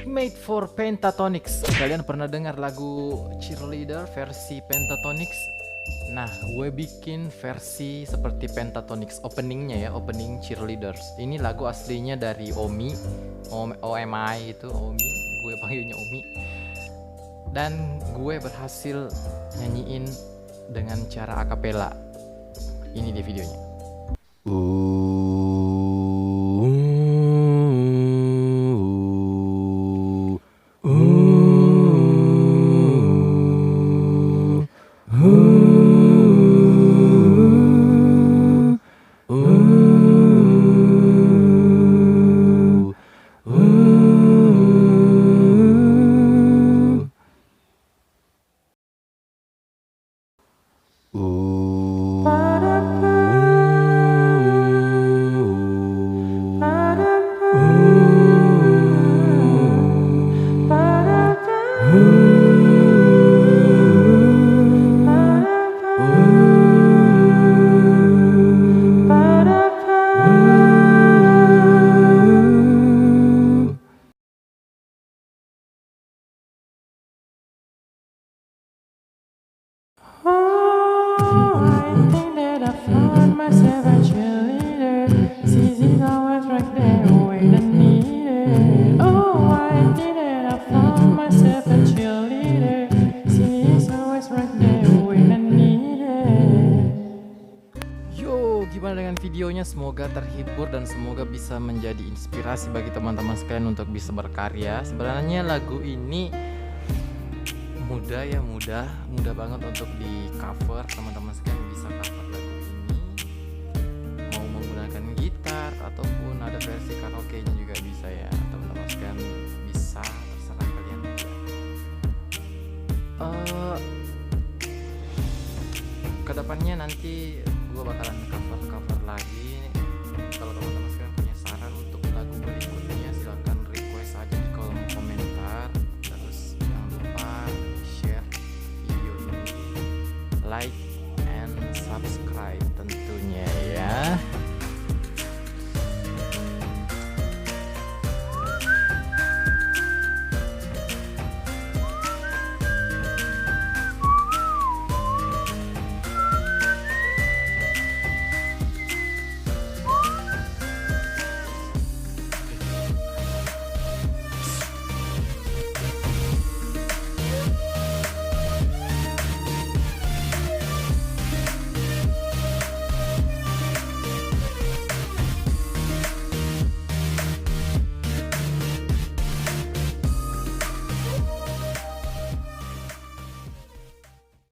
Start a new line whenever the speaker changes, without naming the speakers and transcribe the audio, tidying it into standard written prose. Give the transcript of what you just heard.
Made for Pentatonix. Kalian pernah dengar lagu Cheerleader versi Pentatonix? Nah, gue bikin versi seperti Pentatonix openingnya ya, opening Cheerleaders. Ini lagu aslinya dari Omi, OMI itu Omi, gue panggilnya Omi. Dan gue berhasil nyanyiin dengan cara akapela. Ini di videonya. Yo, gimana dengan videonya? Semoga terhibur dan semoga bisa menjadi inspirasi bagi teman-teman sekalian untuk bisa berkarya. Sebenarnya lagu ini mudah banget untuk di cover. Teman-teman sekalian bisa cover lagu ini, mau menggunakan gitar ataupun ada versi karaoke-nya juga bisa ya. Teman-teman sekalian bisa, terserah kalian aja. Kedepannya nanti gue bakalan cover lagi